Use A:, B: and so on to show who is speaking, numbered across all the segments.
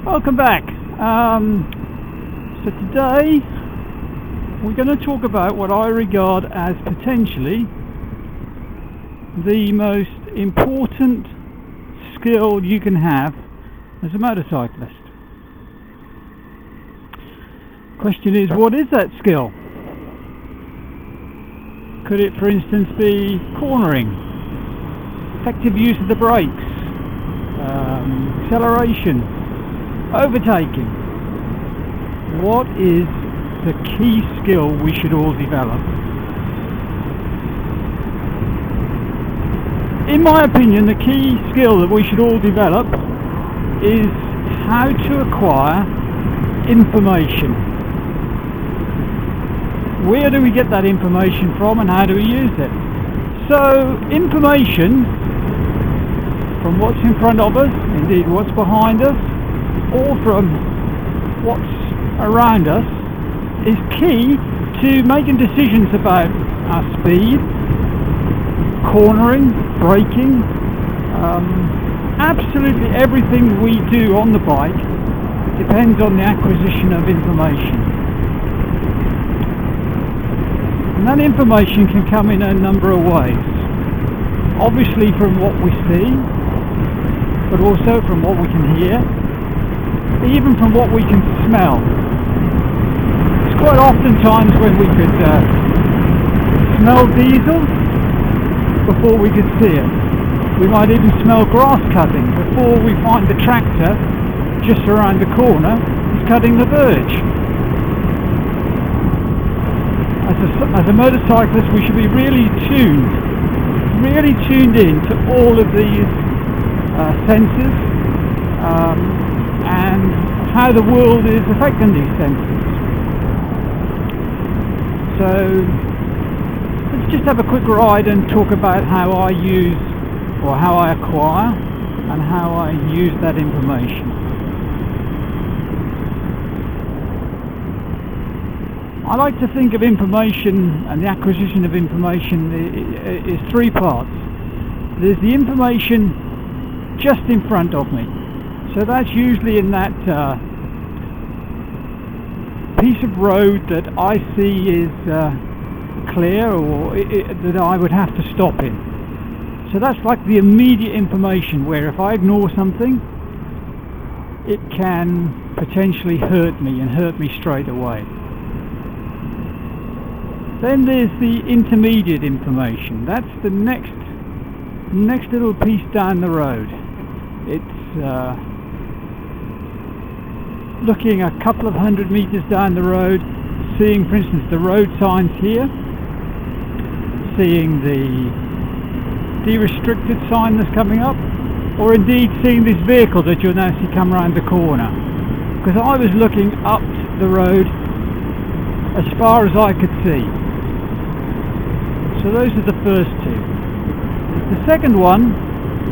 A: Welcome back. So today we're going to talk about what I regard as potentially the most important skill you can have as a motorcyclist. Question is, what is that skill? Could it, for instance, be cornering, effective use of the brakes, acceleration, overtaking? What is the key skill we should all develop? In my opinion, the key skill that we should all develop is how to acquire information. Where do we get that information from and how do we use it? So, information from what's in front of us, indeed what's behind us, or from what's around us, is key to making decisions about our speed, cornering, braking. Absolutely everything we do on the bike depends on the acquisition of information. And that information can come in a number of ways. Obviously from what we see, but also from what we can hear, even from what we can smell. It's quite often times when we could smell diesel before we could see it. We might even smell grass cutting before we find the tractor just around the corner is cutting the verge. As a motorcyclist, we should be really tuned in to all of these senses and how the world is affecting these senses. So let's just have a quick ride and talk about how I use, or how I acquire and how I use that information. I like to think of information and the acquisition of information is three parts. There's the information just in front of me. So that's usually in that piece of road that I see is clear, or that I would have to stop in. So that's like the immediate information, where if I ignore something, it can potentially hurt me, and hurt me straight away. Then there's the intermediate information. That's the next little piece down the road. It's looking a couple of 100 meters down the road, seeing, for instance, the road signs here, seeing the de-restricted sign that's coming up, or indeed seeing this vehicle that you'll now see come around the corner. Because I was looking up the road as far as I could see. So those are the first two. The second one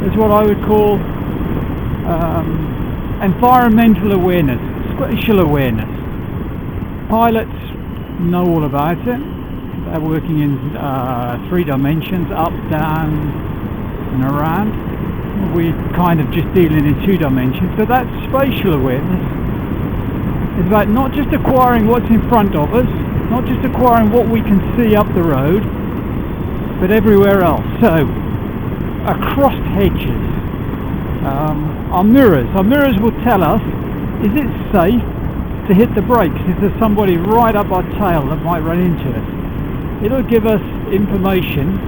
A: is what I would call environmental awareness, spatial awareness. Pilots know all about it. They're working in 3 dimensions, up, down and around. We're kind of just dealing in 2 dimensions. So that spatial awareness is about not just acquiring what's in front of us, not just acquiring what we can see up the road, but everywhere else. So, across hedges, our mirrors will tell us, is it safe to hit the brakes? Is there somebody right up our tail that might run into us? It'll give us information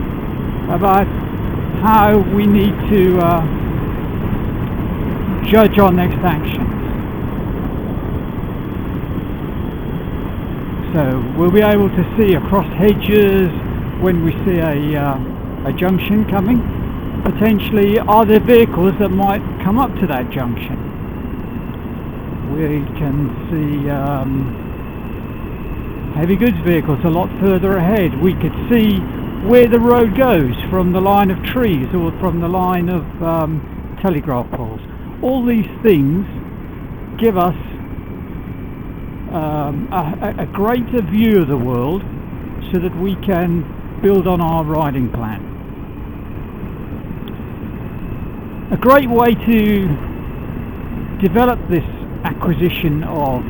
A: about how we need to judge our next actions. So, we'll be able to see across hedges when we see a junction coming. Potentially, are there vehicles that might come up to that junction? We can see heavy goods vehicles a lot further ahead. We could see where the road goes from the line of trees or from the line of telegraph poles. All these things give us a greater view of the world, so that we can build on our riding plan. A great way to develop this acquisition of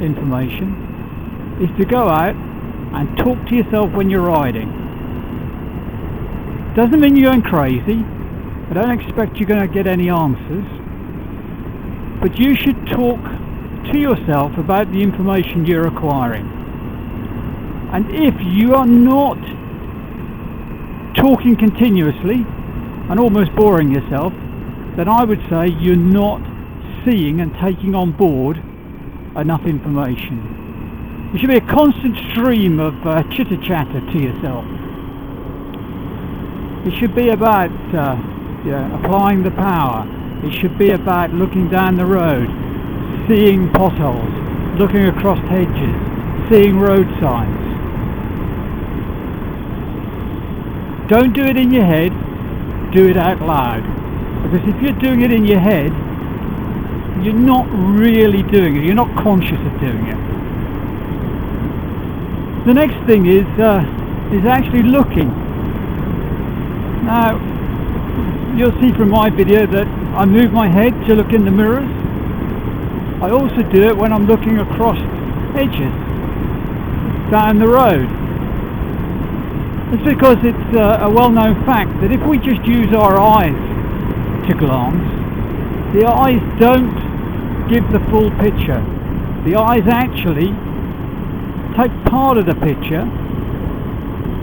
A: information is to go out and talk to yourself when you're riding. Doesn't mean you're going crazy. I don't expect you're going to get any answers, but you should talk to yourself about the information you're acquiring. And if you are not talking continuously and almost boring yourself, then I would say you're not seeing and taking on board enough information. There should be a constant stream of chitter-chatter to yourself. It should be about applying the power. It should be about looking down the road, seeing potholes, looking across hedges, seeing road signs. Don't do it in your head, do it out loud. Because if you're doing it in your head, you're not really doing it, you're not conscious of doing it. The next thing is actually looking. Now, you'll see from my video that I move my head to look in the mirrors. I also do it when I'm looking across hedges down the road. It's because it's a well-known fact that if we just use our eyes to glance, the eyes don't give the full picture. The eyes actually take part of the picture,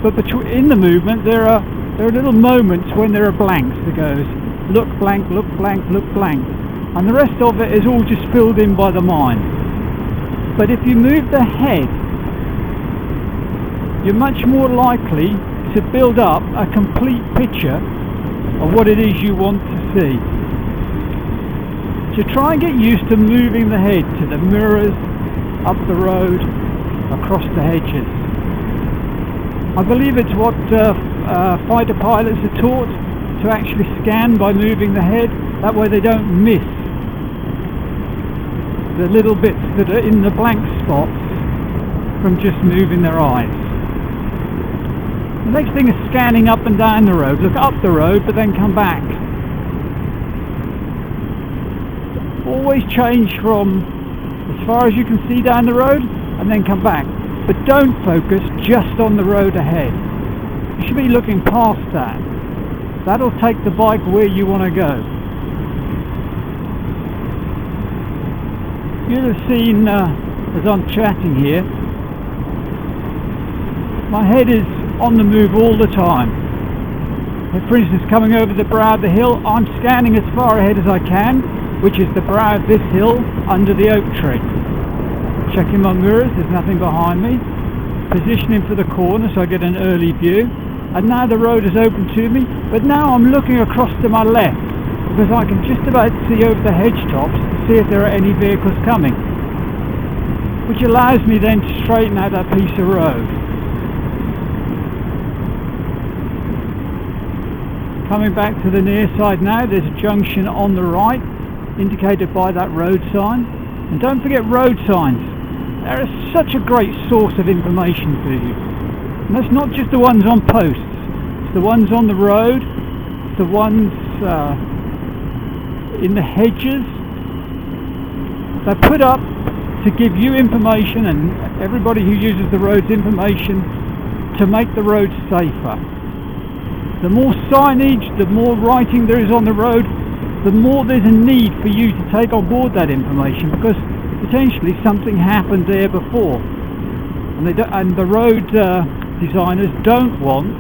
A: but in the movement there are little moments when there are blanks that goes look blank, look blank, look blank, and the rest of it is all just filled in by the mind. But if you move the head, you're much more likely to build up a complete picture of what it is you want to see. So try and get used to moving the head to the mirrors, up the road, across the hedges. I believe it's what fighter pilots are taught, to actually scan by moving the head. That way they don't miss the little bits that are in the blank spots from just moving their eyes. The next thing is scanning up and down the road. Look up the road but then come back. Always change from as far as you can see down the road and then come back. But don't focus just on the road ahead. You should be looking past that. That'll take the bike where you want to go. You'll have seen as I'm chatting here, my head is on the move all the time. If, for instance, coming over the brow of the hill, I'm scanning as far ahead as I can, which is the brow of this hill under the oak tree. Checking my mirrors, there's nothing behind me. Positioning for the corner so I get an early view. And now the road is open to me, but now I'm looking across to my left because I can just about see over the hedge tops to see if there are any vehicles coming, which allows me then to straighten out that piece of road. Coming back to the near side now, there's a junction on the right indicated by that road sign. And don't forget road signs. They're such a great source of information for you. And that's not just the ones on posts. It's the ones on the road, it's the ones in the hedges. They're put up to give you information and everybody who uses the roads information to make the roads safer. The more signage, the more writing there is on the road, the more there's a need for you to take on board that information, because potentially something happened there before, and the road designers don't want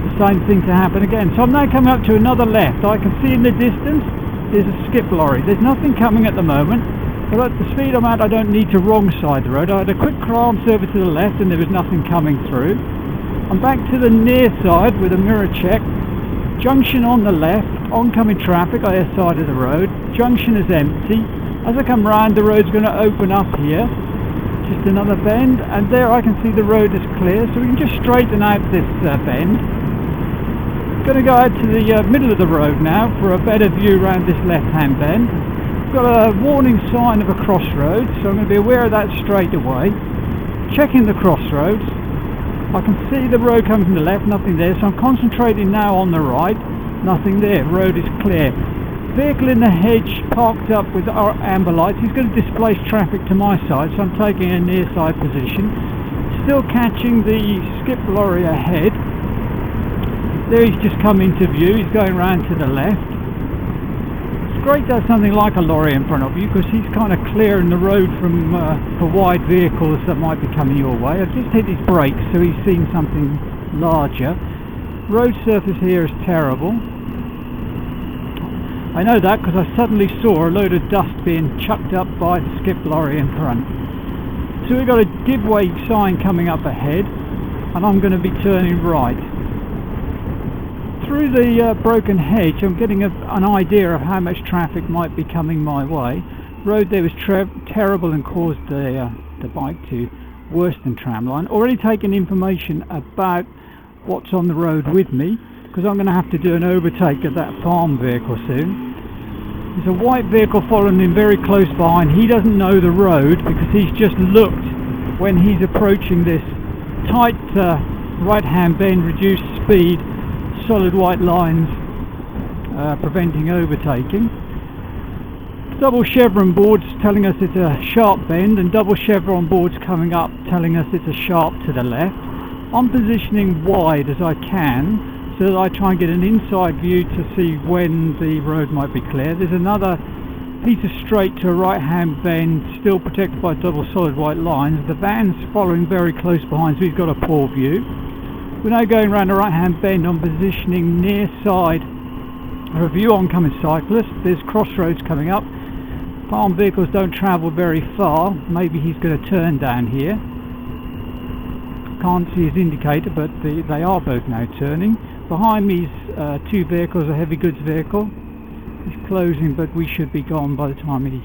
A: the same thing to happen again. So I'm now coming up to another left. I can see in the distance there's a skip lorry. There's nothing coming at the moment, but at the speed I'm at I don't need to wrong side the road. I had a quick glance over to the left and there was nothing coming through. I'm back to the near side with a mirror check. Junction on the left, oncoming traffic on the side of the road. Junction is empty. As I come round, the road's going to open up here. Just another bend, and there I can see the road is clear, so we can just straighten out this bend. Going to go out to the middle of the road now for a better view around this left-hand bend. Got a warning sign of a crossroads, so I'm going to be aware of that straight away. Checking the crossroads. I can see the road coming from the left, nothing there, so I'm concentrating now on the right. Nothing there, road is clear. vehicle in the hedge parked up with our amber lights. He's going to displace traffic to my side, so I'm taking a near side position. Still catching the skip lorry ahead. There he's just come into view. He's going round to the left. It's great to have something like a lorry in front of you because he's kind of clearing the road from for wide vehicles that might be coming your way. I've just hit his brakes, so he's seen something larger. Road surface here is terrible. I know that because I suddenly saw a load of dust being chucked up by the skip lorry in front. So we've got a give way sign coming up ahead, and I'm going to be turning right. Through the broken hedge, I'm getting an idea of how much traffic might be coming my way. Road there was terrible and caused the bike to worse than tramline. Already taken information about what's on the road with me, because I'm going to have to do an overtake of that farm vehicle soon. There's a white vehicle following him very close behind. He doesn't know the road because he's just looked when he's approaching this tight right hand bend, reduced speed, solid white lines preventing overtaking. Double chevron boards telling us it's a sharp bend, and double chevron boards coming up telling us it's a sharp to the left. I'm positioning wide as I can so that I try and get an inside view to see when the road might be clear. There's another piece of straight to a right hand bend, still protected by double solid white lines. The van's following very close behind, so he's got a poor view. We're now going around a right hand bend. I'm positioning near side of a view oncoming cyclist. There's crossroads coming up. Farm vehicles don't travel very far. Maybe he's going to turn down here. Can't see his indicator, but they are both now turning. Behind me is two vehicles, a heavy goods vehicle. He's closing, but we should be gone by the time he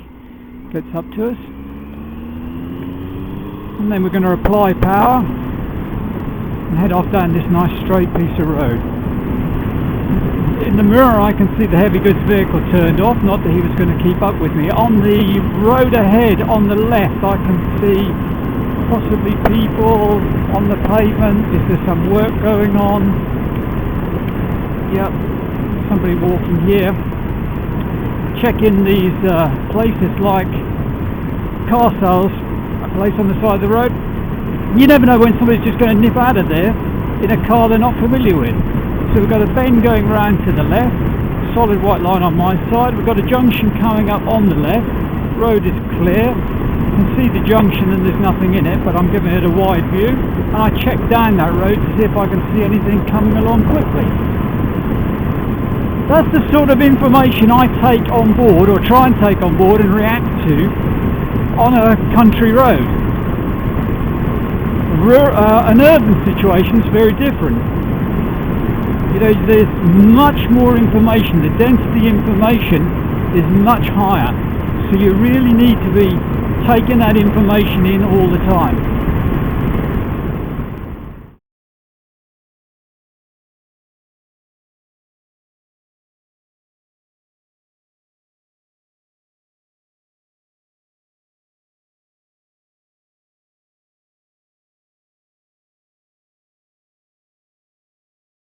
A: gets up to us. And then we're going to apply power and head off down this nice straight piece of road. In the mirror I can see the heavy goods vehicle turned off, not that he was going to keep up with me. On the road ahead on the left I can see possibly people on the pavement. Is there some work going on? Yep, somebody walking here. Check in these places like car sales, a place on the side of the road. You never know when somebody's just going to nip out of there in a car they're not familiar with. So we've got a bend going round to the left, solid white line on my side. We've got a junction coming up on the left. Road is clear. You can see the junction and there's nothing in it, but I'm giving it a wide view. And I check down that road to see if I can see anything coming along quickly. That's the sort of information I take on board, or try and take on board and react to on a country road. An urban situation is very different. You know, there's much more information. The density information is much higher. So you really need to be taking that information in all the time.